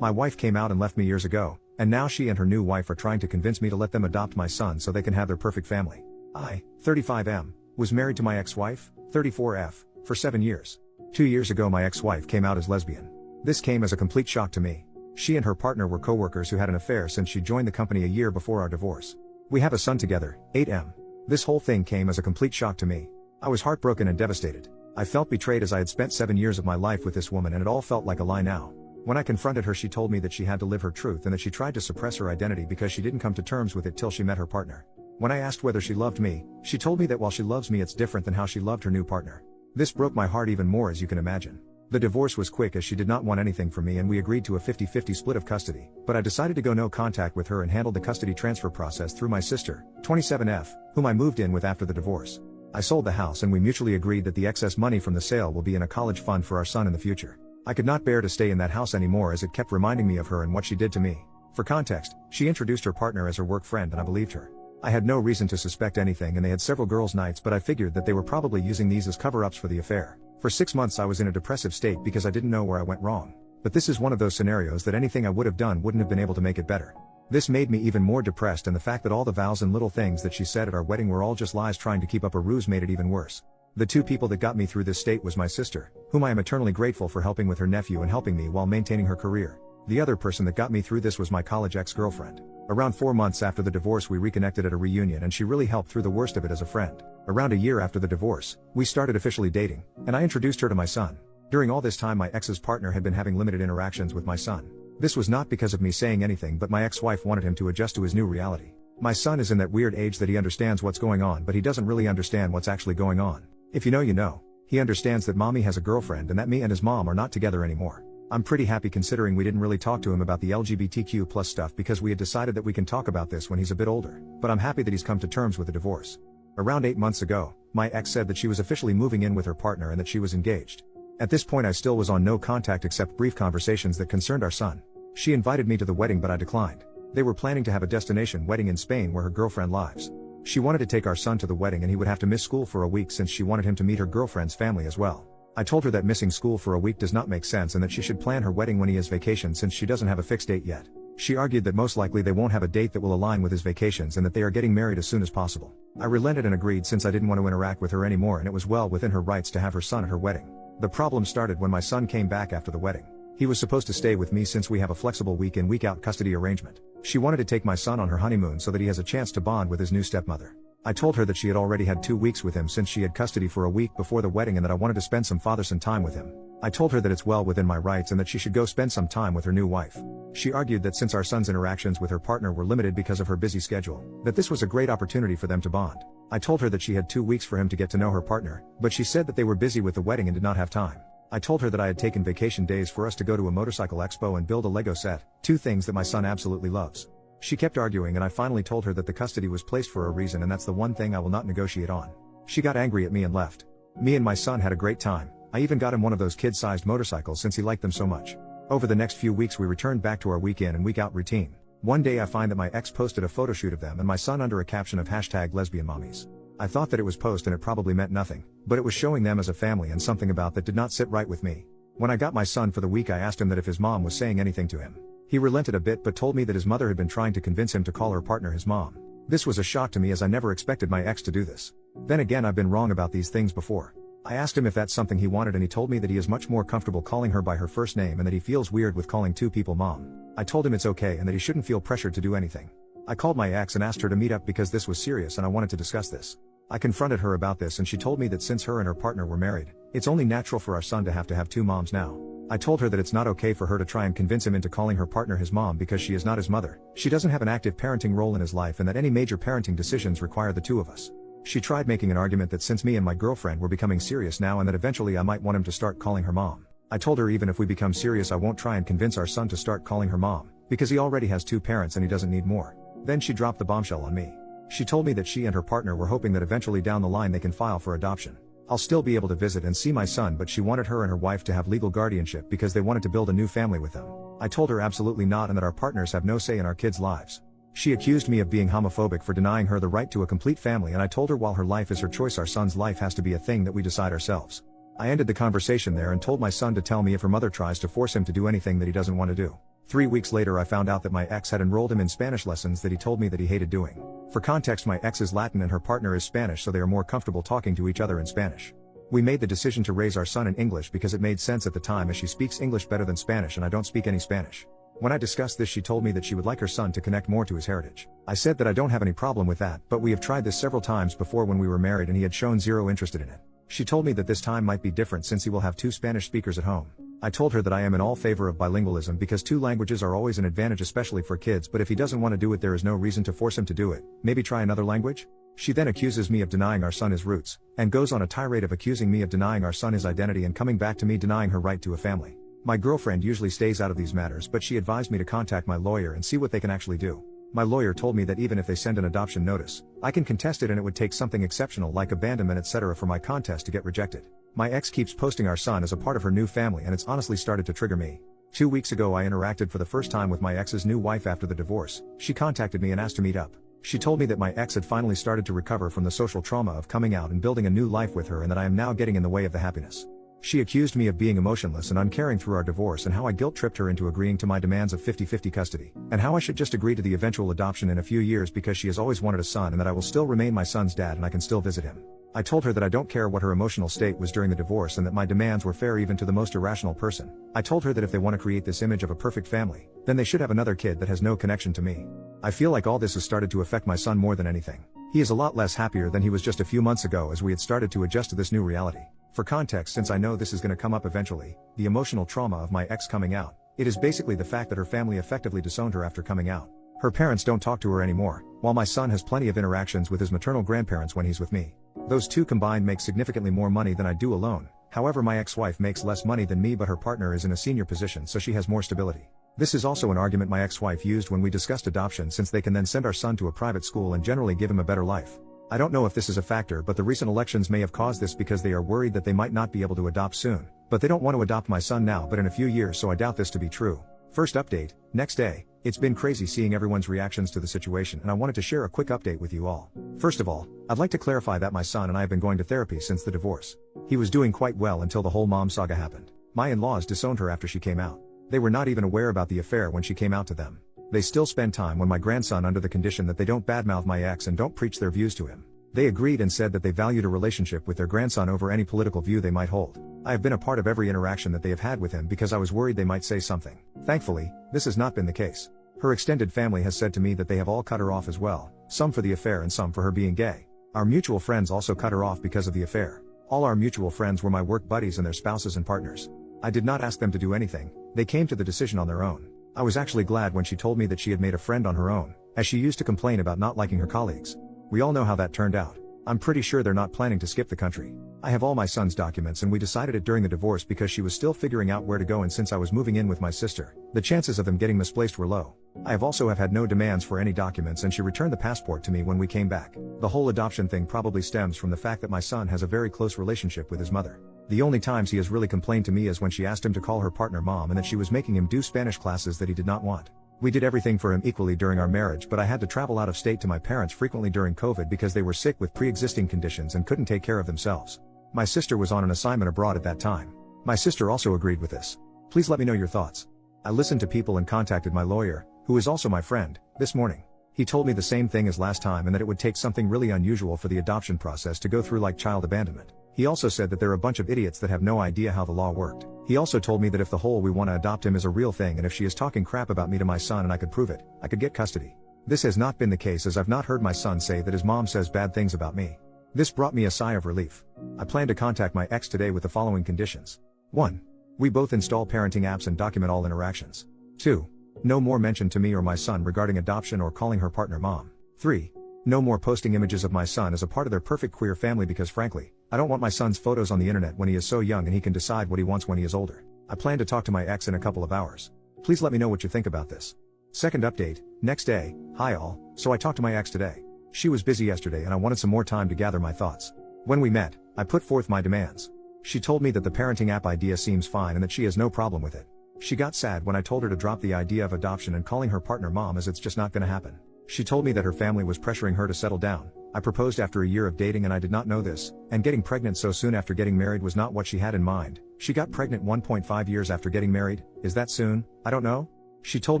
My wife came out and left me years ago, and now she and her new wife are trying to convince me to let them adopt my son so they can have their perfect family. I, 35M, was married to my ex-wife, 34F, for 7 years. 2 years ago my ex-wife came out as lesbian. This came as a complete shock to me. She and her partner were co-workers who had an affair since she joined the company a year before our divorce. We have a son together, 8M. This whole thing came as a complete shock to me. I was heartbroken and devastated. I felt betrayed as I had spent 7 years of my life with this woman and it all felt like a lie now. When I confronted her she told me that she had to live her truth and that she tried to suppress her identity because she didn't come to terms with it till she met her partner. When I asked whether she loved me, she told me that while she loves me it's different than how she loved her new partner. This broke my heart even more as you can imagine. The divorce was quick as she did not want anything from me and we agreed to a 50-50 split of custody, but I decided to go no contact with her and handled the custody transfer process through my sister, 27F, whom I moved in with after the divorce. I sold the house and we mutually agreed that the excess money from the sale will be in a college fund for our son in the future. I could not bear to stay in that house anymore as it kept reminding me of her and what she did to me. For context, she introduced her partner as her work friend and I believed her. I had no reason to suspect anything and they had several girls' nights but I figured that they were probably using these as cover-ups for the affair. For 6 months I was in a depressive state because I didn't know where I went wrong. But this is one of those scenarios that anything I would have done wouldn't have been able to make it better. This made me even more depressed and the fact that all the vows and little things that she said at our wedding were all just lies trying to keep up a ruse made it even worse. The two people that got me through this state was my sister, whom I am eternally grateful for helping with her nephew and helping me while maintaining her career. The other person that got me through this was my college ex-girlfriend. Around 4 months after the divorce we reconnected at a reunion and she really helped through the worst of it as a friend. Around a year after the divorce, we started officially dating, and I introduced her to my son. During all this time my ex's partner had been having limited interactions with my son. This was not because of me saying anything but my ex-wife wanted him to adjust to his new reality. My son is in that weird age that he understands what's going on but he doesn't really understand what's actually going on. If you know you know. He understands that mommy has a girlfriend and that me and his mom are not together anymore. I'm pretty happy considering we didn't really talk to him about the LGBTQ+ stuff because we had decided that we can talk about this when he's a bit older, but I'm happy that he's come to terms with the divorce. Around 8 months ago, my ex said that she was officially moving in with her partner and that she was engaged. At this point I still was on no contact except brief conversations that concerned our son. She invited me to the wedding but I declined. They were planning to have a destination wedding in Spain where her girlfriend lives. She wanted to take our son to the wedding and he would have to miss school for a week since she wanted him to meet her girlfriend's family as well. I told her that missing school for a week does not make sense and that she should plan her wedding when he has vacation since she doesn't have a fixed date yet. She argued that most likely they won't have a date that will align with his vacations and that they are getting married as soon as possible. I relented and agreed since I didn't want to interact with her anymore and it was well within her rights to have her son at her wedding. The problem started when my son came back after the wedding. He was supposed to stay with me since we have a flexible week in week out custody arrangement. She wanted to take my son on her honeymoon so that he has a chance to bond with his new stepmother. I told her that she had already had 2 weeks with him since she had custody for a week before the wedding and that I wanted to spend some father-son time with him. I told her that it's well within my rights and that she should go spend some time with her new wife. She argued that since our son's interactions with her partner were limited because of her busy schedule, that this was a great opportunity for them to bond. I told her that she had 2 weeks for him to get to know her partner, but she said that they were busy with the wedding and did not have time. I told her that I had taken vacation days for us to go to a motorcycle expo and build a Lego set, 2 things that my son absolutely loves. She kept arguing and I finally told her that the custody was placed for a reason and that's the one thing I will not negotiate on. She got angry at me and left. Me and my son had a great time. I even got him one of those kid-sized motorcycles since he liked them so much. Over the next few weeks we returned back to our week in and week out routine. One day I find that my ex posted a photo shoot of them and my son under a caption of #lesbianmommies. I thought that it was post and it probably meant nothing, but it was showing them as a family and something about that did not sit right with me. When I got my son for the week I asked him that if his mom was saying anything to him. He relented a bit but told me that his mother had been trying to convince him to call her partner his mom. This was a shock to me as I never expected my ex to do this. Then again I've been wrong about these things before. I asked him if that's something he wanted and he told me that he is much more comfortable calling her by her first name and that he feels weird with calling 2 people mom. I told him it's okay and that he shouldn't feel pressured to do anything. I called my ex and asked her to meet up because this was serious and I wanted to discuss this. I confronted her about this and she told me that since her and her partner were married, it's only natural for our son to have 2 moms now. I told her that it's not okay for her to try and convince him into calling her partner his mom because she is not his mother, she doesn't have an active parenting role in his life and that any major parenting decisions require the 2 of us. She tried making an argument that since me and my girlfriend were becoming serious now and that eventually I might want him to start calling her mom. I told her even if we become serious I won't try and convince our son to start calling her mom, because he already has 2 parents and he doesn't need more. Then she dropped the bombshell on me. She told me that she and her partner were hoping that eventually down the line they can file for adoption. I'll still be able to visit and see my son but she wanted her and her wife to have legal guardianship because they wanted to build a new family with them. I told her absolutely not and that our partners have no say in our kids' lives. She accused me of being homophobic for denying her the right to a complete family and I told her while her life is her choice our son's life has to be a thing that we decide ourselves. I ended the conversation there and told my son to tell me if her mother tries to force him to do anything that he doesn't want to do. 3 weeks later I found out that my ex had enrolled him in Spanish lessons that he told me that he hated doing. For context, my ex is Latin and her partner is Spanish, so they are more comfortable talking to each other in Spanish. We made the decision to raise our son in English because it made sense at the time, as she speaks English better than Spanish and I don't speak any Spanish. When I discussed this, she told me that she would like her son to connect more to his heritage. I said that I don't have any problem with that, but we have tried this several times before when we were married and he had shown zero interest in it. She told me that this time might be different since he will have 2 Spanish speakers at home. I told her that I am in all favor of bilingualism because 2 languages are always an advantage, especially for kids, but if he doesn't want to do it, there is no reason to force him to do it. Maybe try another language? She then accuses me of denying our son his roots, and goes on a tirade of accusing me of denying our son his identity and coming back to me denying her right to a family. My girlfriend usually stays out of these matters, but she advised me to contact my lawyer and see what they can actually do. My lawyer told me that even if they send an adoption notice, I can contest it and it would take something exceptional like abandonment etc. for my contest to get rejected. My ex keeps posting our son as a part of her new family and it's honestly started to trigger me. 2 weeks ago I interacted for the first time with my ex's new wife after the divorce. She contacted me and asked to meet up. She told me that my ex had finally started to recover from the social trauma of coming out and building a new life with her and that I am now getting in the way of the happiness. She accused me of being emotionless and uncaring through our divorce and how I guilt-tripped her into agreeing to my demands of 50-50 custody, and how I should just agree to the eventual adoption in a few years because she has always wanted a son and that I will still remain my son's dad and I can still visit him. I told her that I don't care what her emotional state was during the divorce and that my demands were fair even to the most irrational person. I told her that if they want to create this image of a perfect family, then they should have another kid that has no connection to me. I feel like all this has started to affect my son more than anything. He is a lot less happier than he was just a few months ago as we had started to adjust to this new reality. For context, since I know this is going to come up eventually, the emotional trauma of my ex coming out, it is basically the fact that her family effectively disowned her after coming out. Her parents don't talk to her anymore, while my son has plenty of interactions with his maternal grandparents when he's with me. Those two combined make significantly more money than I do alone. However, my ex-wife makes less money than me, but her partner is in a senior position, so she has more stability. This is also an argument my ex-wife used when we discussed adoption, since they can then send our son to a private school and generally give him a better life. I don't know if this is a factor, but the recent elections may have caused this because they are worried that they might not be able to adopt soon. But they don't want to adopt my son now but in a few years, so I doubt this to be true. First update, next day. It's been crazy seeing everyone's reactions to the situation and I wanted to share a quick update with you all. First of all, I'd like to clarify that my son and I have been going to therapy since the divorce. He was doing quite well until the whole mom saga happened. My in-laws disowned her after she came out. They were not even aware about the affair when she came out to them. They still spend time with my grandson under the condition that they don't badmouth my ex and don't preach their views to him. They agreed and said that they valued a relationship with their grandson over any political view they might hold. I have been a part of every interaction that they have had with him because I was worried they might say something. Thankfully, this has not been the case. Her extended family has said to me that they have all cut her off as well, some for the affair and some for her being gay. Our mutual friends also cut her off because of the affair. All our mutual friends were my work buddies and their spouses and partners. I did not ask them to do anything, they came to the decision on their own. I was actually glad when she told me that she had made a friend on her own, as she used to complain about not liking her colleagues. We all know how that turned out. I'm pretty sure they're not planning to skip the country. I have all my son's documents and we decided it during the divorce because she was still figuring out where to go, and since I was moving in with my sister, the chances of them getting misplaced were low. I have also had no demands for any documents and she returned the passport to me when we came back. The whole adoption thing probably stems from the fact that my son has a very close relationship with his mother. The only times he has really complained to me is when she asked him to call her partner mom and that she was making him do Spanish classes that he did not want. We did everything for him equally during our marriage, but I had to travel out of state to my parents frequently during COVID because they were sick with pre-existing conditions and couldn't take care of themselves. My sister was on an assignment abroad at that time. My sister also agreed with this. Please let me know your thoughts. I listened to people and contacted my lawyer, who is also my friend, this morning. He told me the same thing as last time and that it would take something really unusual for the adoption process to go through like child abandonment. He also said that there are a bunch of idiots that have no idea how the law worked. He also told me that if the whole "we want to adopt him" is a real thing and if she is talking crap about me to my son and I could prove it, I could get custody. This has not been the case, as I've not heard my son say that his mom says bad things about me. This brought me a sigh of relief. I plan to contact my ex today with the following conditions. 1. We both install parenting apps and document all interactions. 2. No more mention to me or my son regarding adoption or calling her partner mom. 3. No more posting images of my son as a part of their perfect queer family because frankly, I don't want my son's photos on the internet when he is so young and he can decide what he wants when he is older. I plan to talk to my ex in a couple of hours. Please let me know what you think about this. Second update, next day. Hi all, so I talked to my ex today. She was busy yesterday and I wanted some more time to gather my thoughts. When we met, I put forth my demands. She told me that the parenting app idea seems fine and that she has no problem with it. She got sad when I told her to drop the idea of adoption and calling her partner mom, as it's just not gonna happen. She told me that her family was pressuring her to settle down. I proposed after a year of dating and I did not know this, and getting pregnant so soon after getting married was not what she had in mind. She got pregnant 1.5 years after getting married. Is that soon? I don't know. She told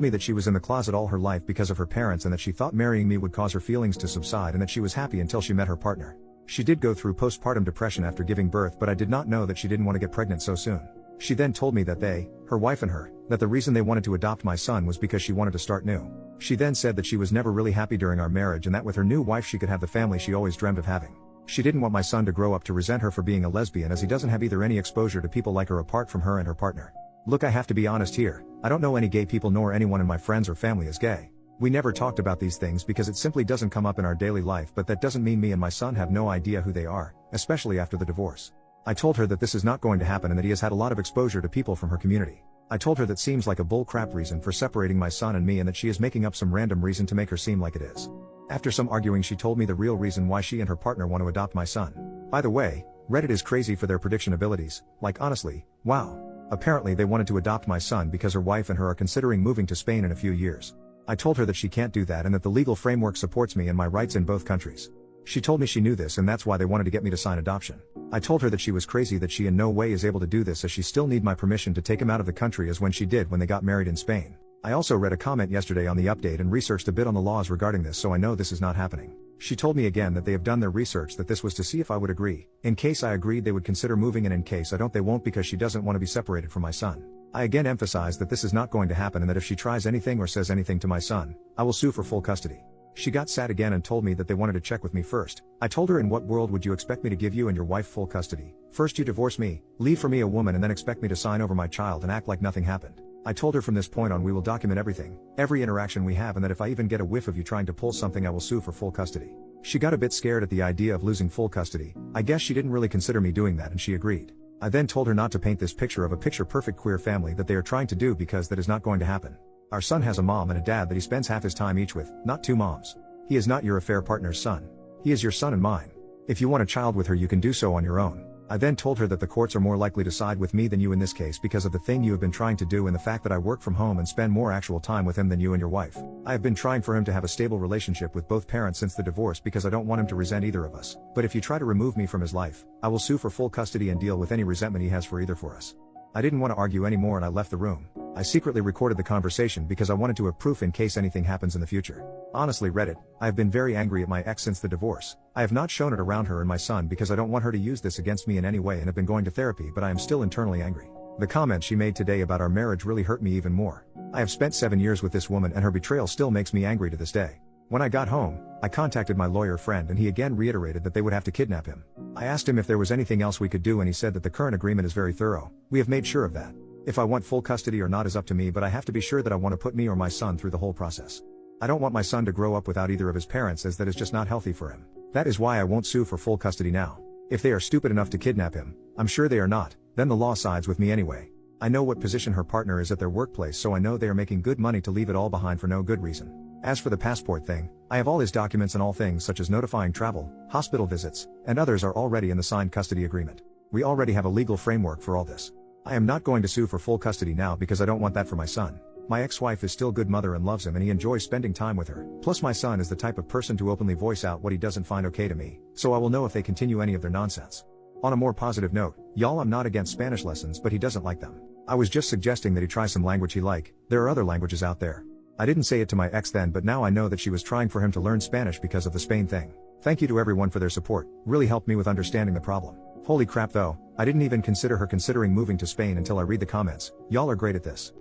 me that she was in the closet all her life because of her parents and that she thought marrying me would cause her feelings to subside and that she was happy until she met her partner. She did go through postpartum depression after giving birth, but I did not know that she didn't want to get pregnant so soon. She then told me that her wife and her, that the reason they wanted to adopt my son was because she wanted to start new. She then said that she was never really happy during our marriage and that with her new wife she could have the family she always dreamed of having. She didn't want my son to grow up to resent her for being a lesbian, as he doesn't have either any exposure to people like her apart from her and her partner. Look, I have to be honest here, I don't know any gay people nor anyone in my friends or family is gay. We never talked about these things because it simply doesn't come up in our daily life, but that doesn't mean me and my son have no idea who they are, especially after the divorce. I told her that this is not going to happen and that he has had a lot of exposure to people from her community. I told her that seems like a bull crap reason for separating my son and me and that she is making up some random reason to make her seem like it is. After some arguing, she told me the real reason why she and her partner want to adopt my son. By the way, Reddit is crazy for their prediction abilities, like honestly, wow. Apparently they wanted to adopt my son because her wife and her are considering moving to Spain in a few years. I told her that she can't do that and that the legal framework supports me and my rights in both countries. She told me she knew this and that's why they wanted to get me to sign adoption. I told her that she was crazy, that she in no way is able to do this, as she still need my permission to take him out of the country as when she did when they got married in Spain. I also read a comment yesterday on the update and researched a bit on the laws regarding this, so I know this is not happening. She told me again that they have done their research, that this was to see if I would agree. In case I agreed they would consider moving, and in case I don't they won't, because she doesn't want to be separated from my son. I again emphasize that this is not going to happen and that if she tries anything or says anything to my son, I will sue for full custody. She got sad again and told me that they wanted to check with me first. I told her, in what world would you expect me to give you and your wife full custody? First you divorce me, leave for me a woman, and then expect me to sign over my child and act like nothing happened. I told her from this point on we will document everything, every interaction we have, and that if I even get a whiff of you trying to pull something I will sue for full custody. She got a bit scared at the idea of losing full custody. I guess she didn't really consider me doing that and she agreed. I then told her not to paint this picture of a picture-perfect queer family that they are trying to do, because that is not going to happen. Our son has a mom and a dad that he spends half his time each with, not two moms. He is not your affair partner's son. He is your son and mine. If you want a child with her you can do so on your own. I then told her that the courts are more likely to side with me than you in this case because of the thing you have been trying to do and the fact that I work from home and spend more actual time with him than you and your wife. I have been trying for him to have a stable relationship with both parents since the divorce because I don't want him to resent either of us. But if you try to remove me from his life, I will sue for full custody and deal with any resentment he has for either for us. I didn't want to argue anymore and I left the room. I secretly recorded the conversation because I wanted to have proof in case anything happens in the future. Honestly, Reddit, I have been very angry at my ex since the divorce. I have not shown it around her and my son because I don't want her to use this against me in any way and have been going to therapy, but I am still internally angry. The comment she made today about our marriage really hurt me even more. I have spent 7 years with this woman and her betrayal still makes me angry to this day. When I got home, I contacted my lawyer friend and he again reiterated that they would have to kidnap him. I asked him if there was anything else we could do and he said that the current agreement is very thorough. We have made sure of that. If I want full custody or not is up to me, but I have to be sure that I want to put me or my son through the whole process. I don't want my son to grow up without either of his parents, as that is just not healthy for him. That is why I won't sue for full custody now. If they are stupid enough to kidnap him, I'm sure they are not, then the law sides with me anyway. I know what position her partner is at their workplace, so I know they are making good money to leave it all behind for no good reason. As for the passport thing, I have all his documents and all things such as notifying travel, hospital visits, and others are already in the signed custody agreement. We already have a legal framework for all this. I am not going to sue for full custody now because I don't want that for my son. My ex-wife is still good mother and loves him and he enjoys spending time with her. Plus my son is the type of person to openly voice out what he doesn't find okay to me, so I will know if they continue any of their nonsense. On a more positive note, y'all, I'm not against Spanish lessons, but he doesn't like them. I was just suggesting that he try some language he like. There are other languages out there. I didn't say it to my ex then, but now I know that she was trying for him to learn Spanish because of the Spain thing. Thank you to everyone for their support, really helped me with understanding the problem. Holy crap though, I didn't even consider her considering moving to Spain until I read the comments. Y'all are great at this.